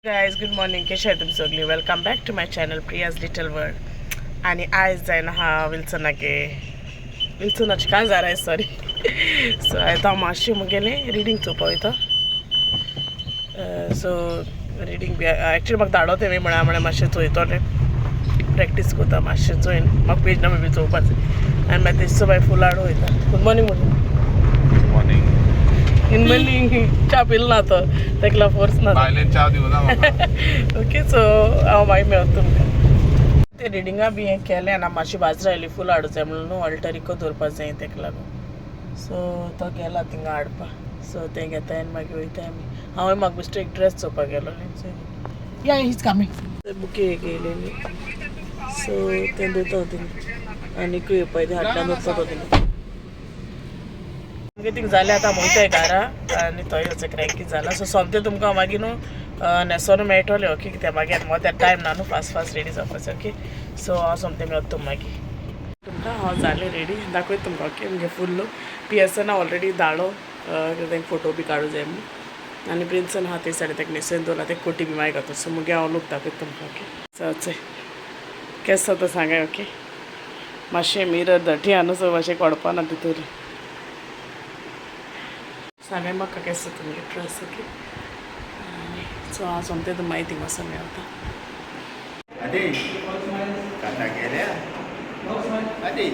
Guys good morning कशे आहे तुम्ही सगळी welcome back to my channel Priya's little world आणि आज जायना हा विल्सनाची काय जारा आहे सॉरी सो आता मातशें मुगेले रिडींग चोपयता सो रिडींग एक्चुअली म्हाका धाडोते मी म्हळ्यार मातशें चोयतोलें प्रॅक्टीस करता मातशें चोयन म्हाका पेज नंबर बी चोवपाचें आनी मागीर तेजो बाय फुल हाडू वयता गुड मॉर्निंग म्हणून मॉर्निंग इन मॉर्निंग च्या पिल ना तो तेकला फोर्स ना बायलेन च्या दिवना म्हाका ओके सो हांव मागीर मेळटा तुमकां ते रिडिंगा बी हें केलें आनी मातशी बाजरी आयली फूल हाडूं जाय म्हणून न्हू ऑल्टर इको दवरपा जाय तेका लागून सो तो गेला थिंगा हाडपा सो तें घेताय आनी मागीर वयताय आमी हांवें म्हाका बेश्टो एक ड्रेस चोवपाक गेलो या हीच कामींग बुके गेलेली सो तें दिता थिंगा आनीक येवपाय तें हाडल्यान वचता तो थिंगा थिंग जालें आतां वयताय घरा आनी थंय वचून क्रॅकीज जाला सो सोमतें तुमकां मागीर न्हू न्हेसोन मेळटलें ओके कित्याक मागीर मोद्यार टायम ना न्हू फास्ट रेडी जावपाचें ओके सो हांव सोमतें मेळटा तुम मागीर तुमकां हांव जालें रेडी दाखयता तुमकां ओके म्हणजे फूल पियर्सन ऑलरेडी धाडो तांकां फोटो बी काडूं जाय म्हणून आनी प्रिन्सन आहा ते सायडीन ताका न्हेसोवन दवरला ते कोटी बी मागीर घालता सो मुगे हांव लूक दाखयता तुमकां ओके चल केस जाता सांगाय ओके मातशें मिरर धटी आहा न्हू सो मातशें कोडपाना भितर सांगाय म्हाका केस तुमगे ड्रेस ओके सो हांव सोमतें तुम मागीर थिंगा वचून मेळटा अदे काटा गेल्या अदे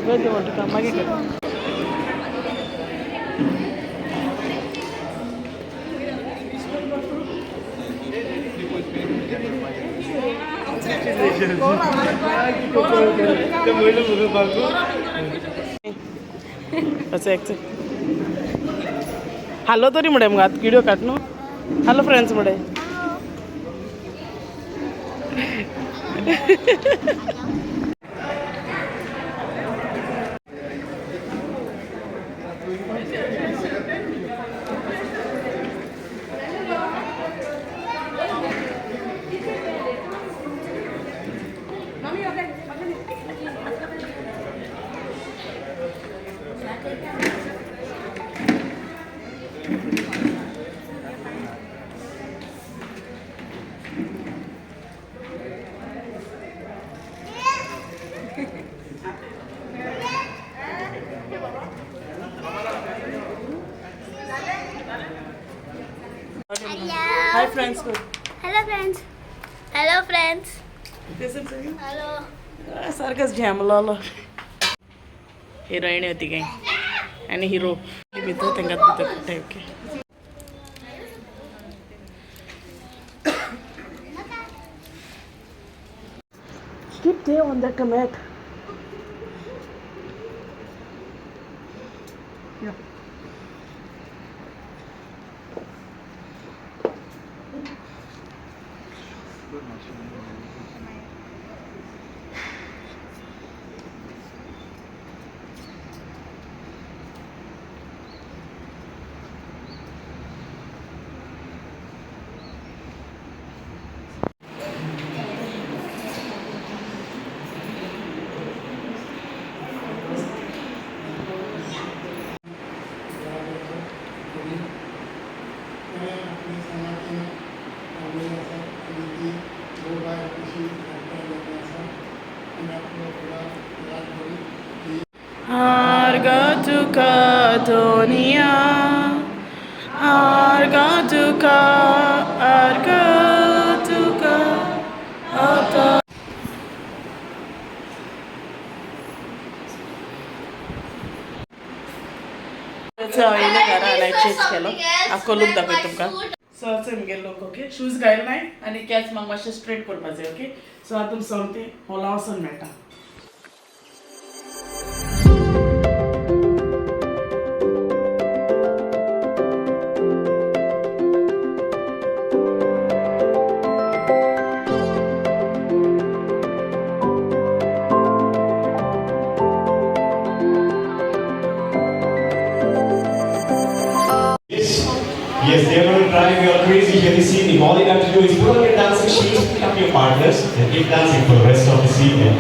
वेद म्हणटा मागीर असं एक हॅलो तरी म्हणें मग आता व्हिडिओ काढ न्हू हॅलो फ्रेंड्स म्हणें hi friends Hello friends. Hello friends. Hello Hello. सारखंच झॅमला हिरोईन होती काय आणि हिरो भितर तेंकात भितर कुठे okay Keep there on that mat. Yeah. Argatuka Tonia Argatuka Argatuka Ata येयले घरा लायक चेंज केलो आख्खो लूक दाखय तुमकां सो आतां मुगे लूक ओके शूज घायल नाय आनी केस म्हाका मातशें स्ट्रेट करपाचें ओके सो आतां सोमतें हॉला वचून मेळटा Yes, they're going to drive you all crazy here this evening. All you have to do is put on your dancing shoes, pick up your partners, and keep dancing for the rest of this evening.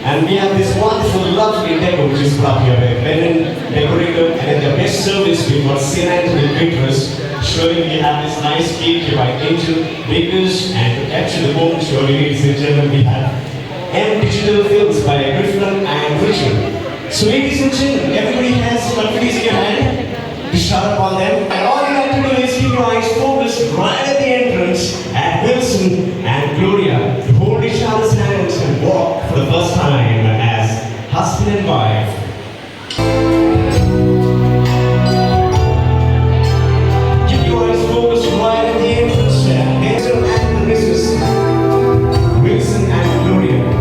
And we have this wonderful, lovely decor which is put up here by Benin decorator, and in the best service we've got Sinant with Waitress. Surely we have this nice cake here by Angel Bakers, and to capture the moment, surely ladies and gentlemen, we have M Digital Films by Griffin and Richard. So ladies and gentlemen, everybody has confidence in your hand to shut up on them. And all you have to do is keep your eyes focused right at the entrance at Wilson and Gloria to hold each other's hands and walk for the first time as husband and wife. Keep your eyes focused right at the entrance at Wilson and Mrs. Wilson and Gloria.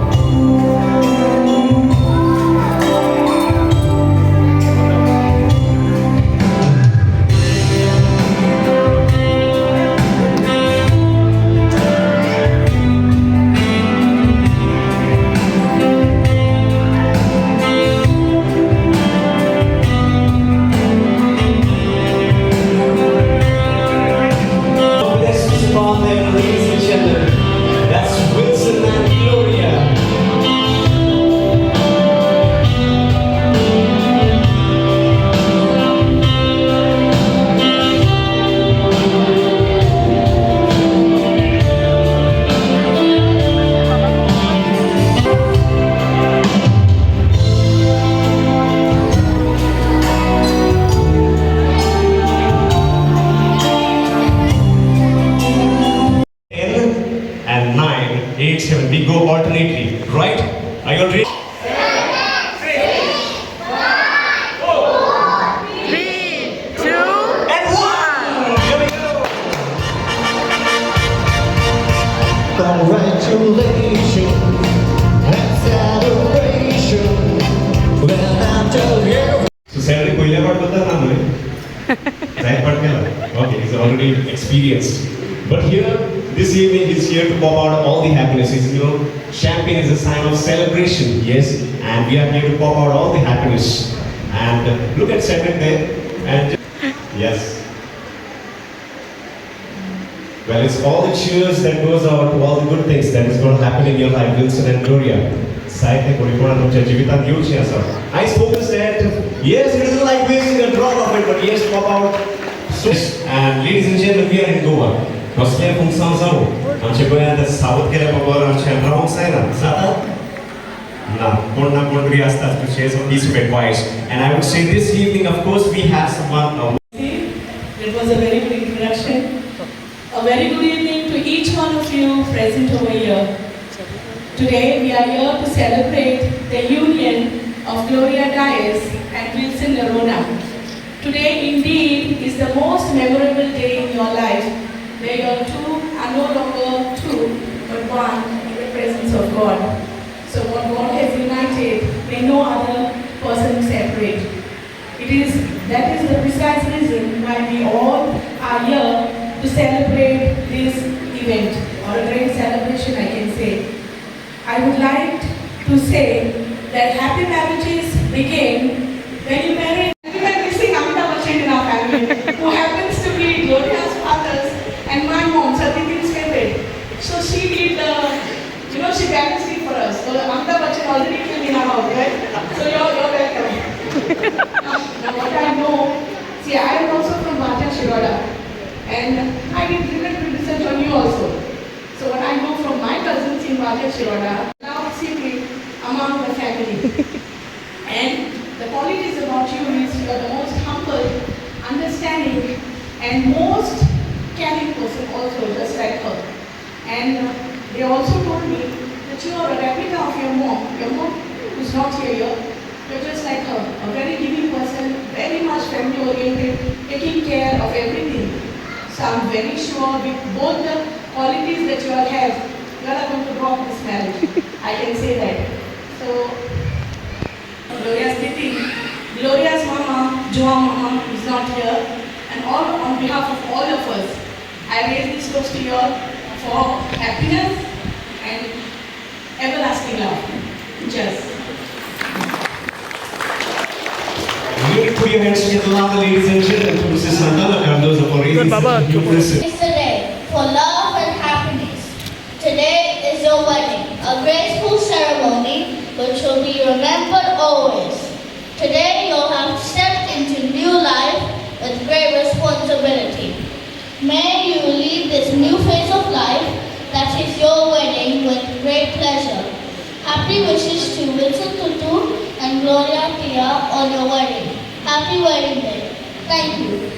experienced. But here, this evening, he's here to pop out all the happinesses. You know, champagne is a sign of celebration, yes, and we are here to pop out all the happiness. And look at Cedric there, and yes. Well, it's all the cheers that goes out to all the good things that is going to happen in your life, Wilson and Gloria. I spoke that, yes, it is like wasting a drop of it, but yes, pop out. And ladies and gentlemen, we are in Goa. Roslia Kungsang Zao. Amche Goa the South Kela Papa, Amche Brown Saira. Sata? Na, Kona Kondri Asta to share some piece of advice. And I would say this evening, of course, we have someone. It was a very good introduction. A very good evening to each one of you present over here. Today we are here to celebrate the union of Gloria diaries and Wilson Nerona. Today indeed is the most memorable day in your life, where your two are no longer two, but one in the presence of God. So what God has united, may no other person separate. That is the precise reason why we all are here to celebrate this event, or a great celebration, I can say. I would like to say that happy marriages begin when you marry. We were missing Amitabh Bachchan in our family, who happens to be Gloria's father's and my mom, Satyadeep's favorite. So she did she balanced it for us. So Amitabh Bachchan already came in our house, right? So you're welcome. Now what I know, see, I am also from Bhajan Shiroda, and I did little research on you also. So what I know from my cousins in Bhajan Shiroda, now simply among the family. And the qualities about you is you are the most humble, understanding, and most caring person also, just like her. And they also told me that you are a replica of your mom. Your mom who's not here, you're just like her. A very giving person, very much family oriented, taking care of everything. So I'm very sure with both the qualities that you all have, you are going to rock this marriage. I can say that. So, Gloria's meeting, Gloria's mama, Joan mama is not here, and all on behalf of all of us, I raise this toast to you all for happiness and everlasting love. Cheers. Put your hands together, ladies and gentlemen, to Mrs. Santana Cardozo for raising such a new person. It's a day for love and happiness. Today is your wedding, a graceful ceremony which will be remembered always. Today you'll have stepped into new life with great responsibility. May you lead this new phase of life that is your wedding with great pleasure. Happy wishes to Wilson Tutu and Gloria Tia on your wedding. Happy wedding day. Thank you.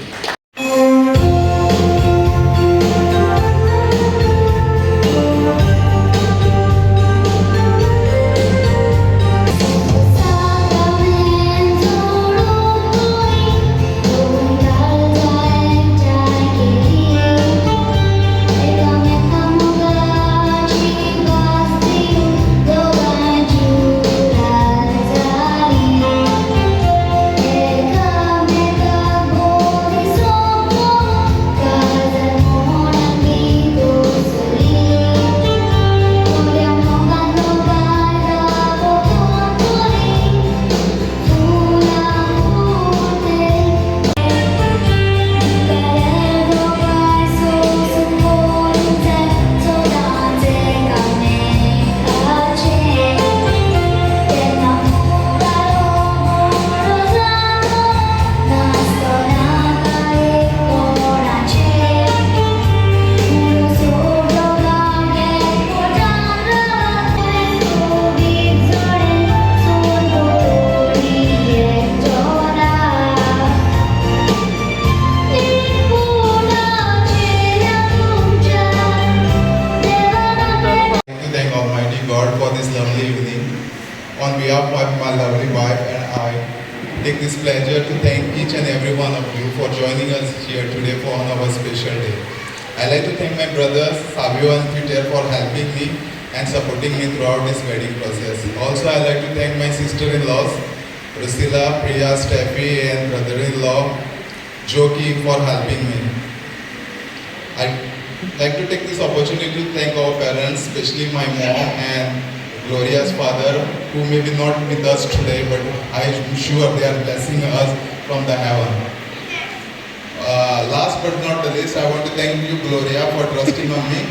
On behalf of my lovely wife and I, take this pleasure to thank each and every one of you for joining us here today for our special day. I'd like to thank my brothers Savio and Peter for helping me and supporting me throughout this wedding process. Also, I'd like to thank my sister-in-laws Priscilla, Priya, Steffi and brother-in-law Joki for helping me. I'd like to take this opportunity to thank our parents, especially my mom and Gloria's father, who may be not with us today, but I'm sure they are blessing us from the heaven. Last but not the least, I want to thank you, Gloria, for trusting on me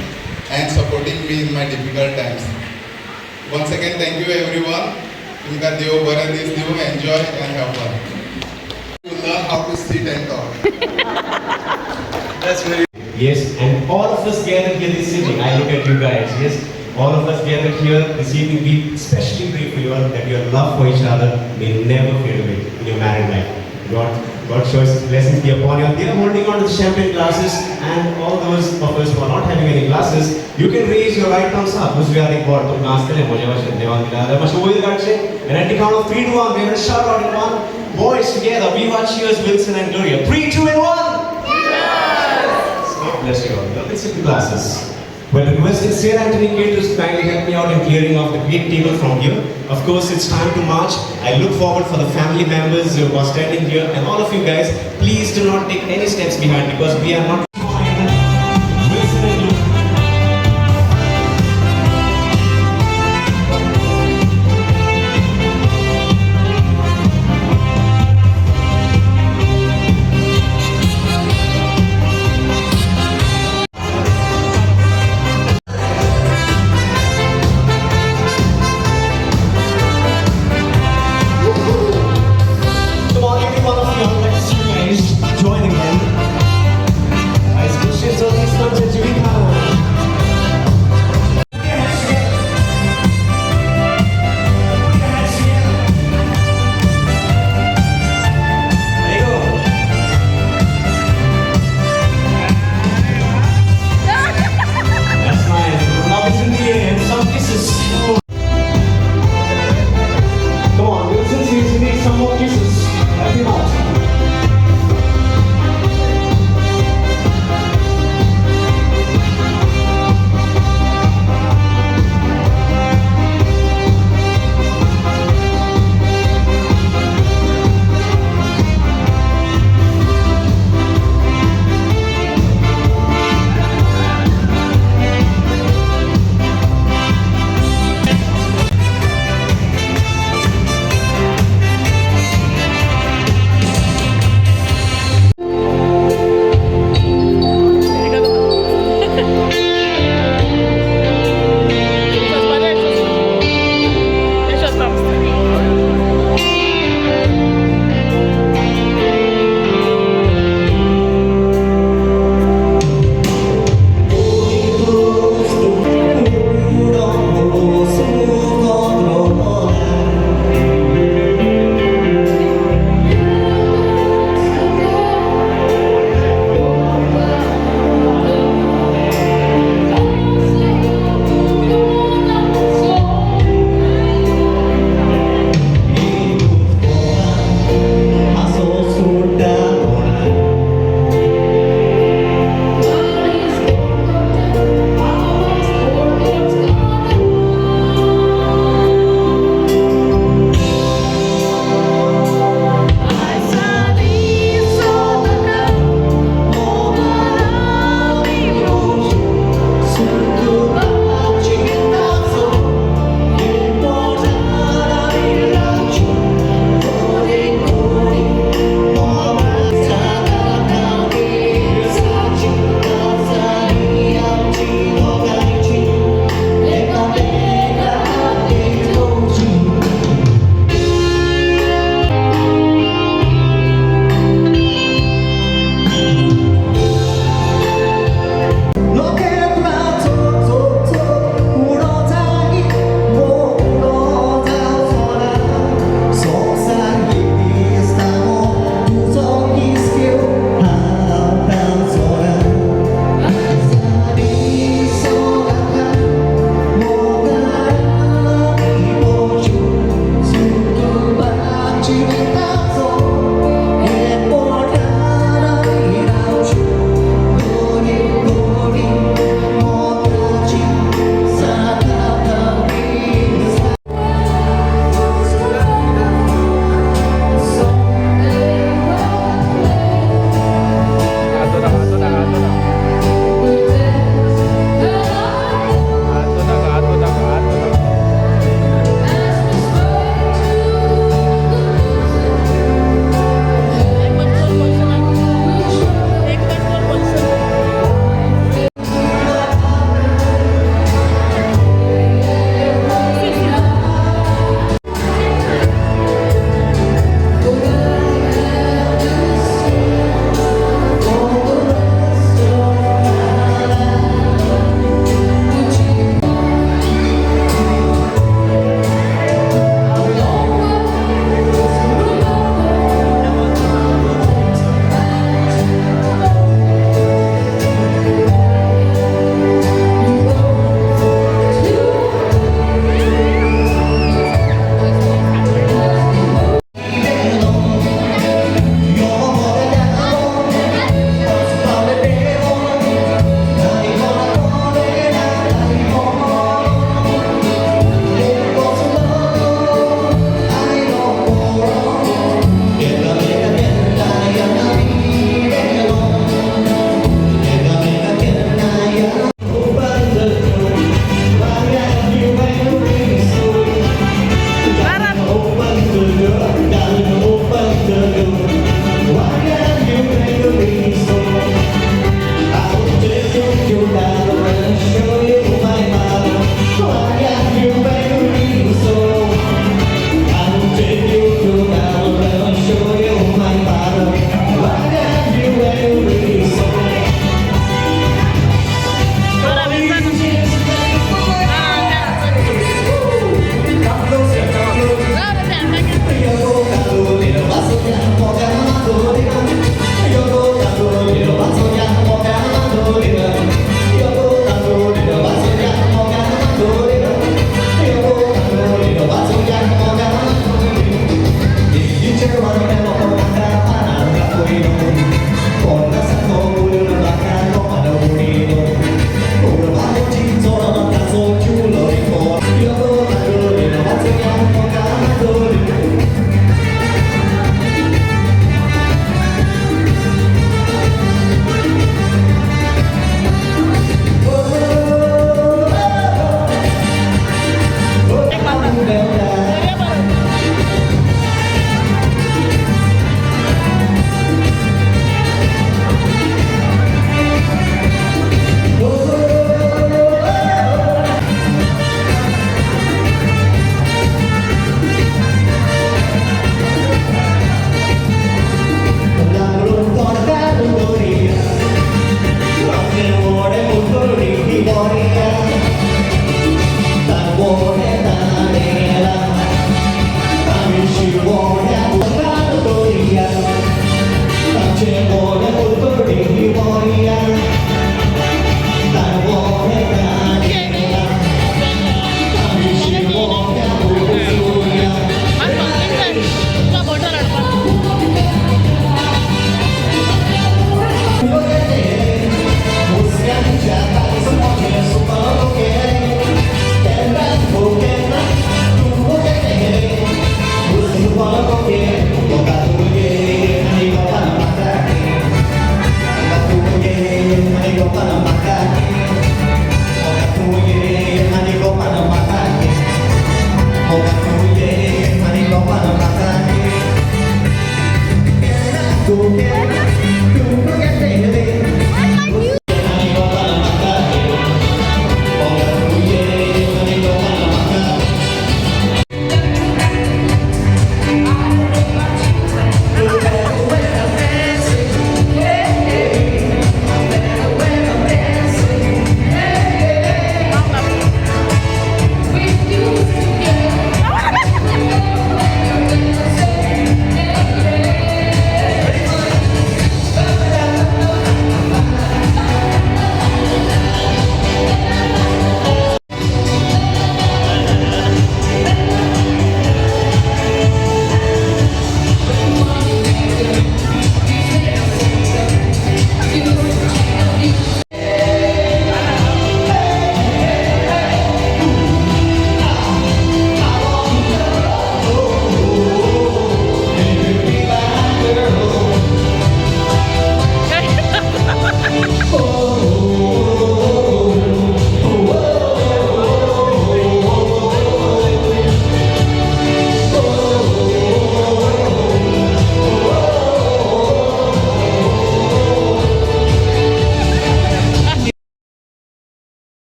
and supporting me in my difficult times. Once again, thank you everyone. Tumka Deo Bara this Deo, enjoy and have fun. To learn how to sit and talk. That's very. Yes, and all of us gathered here this evening. I look at you guys. Yes, all of us gathered here this evening. We especially pray for you all that your love for each other may never fade away in your married life. God shows His blessings be upon you. They are holding on to the champagne glasses, and all those of us who are not having any glasses, you can raise your right thumbs up. And at the count of 3 to 1, we are going to shout out in one voice together. We want cheers, Wilson and Gloria. 3, 2, and 1. God bless you all. Now let's take the glasses. Well, requesting Sir Anthony Kate to kindly help me out in clearing off the great table from here. Of course, it's time to march. I look forward for the family members who are standing here, and all of you guys, please do not take any steps behind because we are not. Wilson and Luke. Come on, every one of you, let's you guys join again.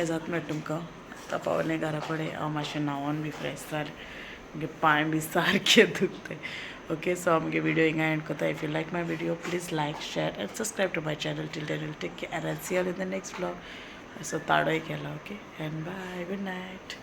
मागीर जाता मेळटा तुमकां आतां पावलें घरा कडेन हांव मातशें न्हांवोन बी फ्रेश जालें मुगे पांय बी सारके दुखताय ओके सो हांव मुगे व्हिडिओ हिंगा एंड कोता if you like my video please like share and subscribe to my channel till then take care and see you in the next vlog so ताडोय केला okay and bye good night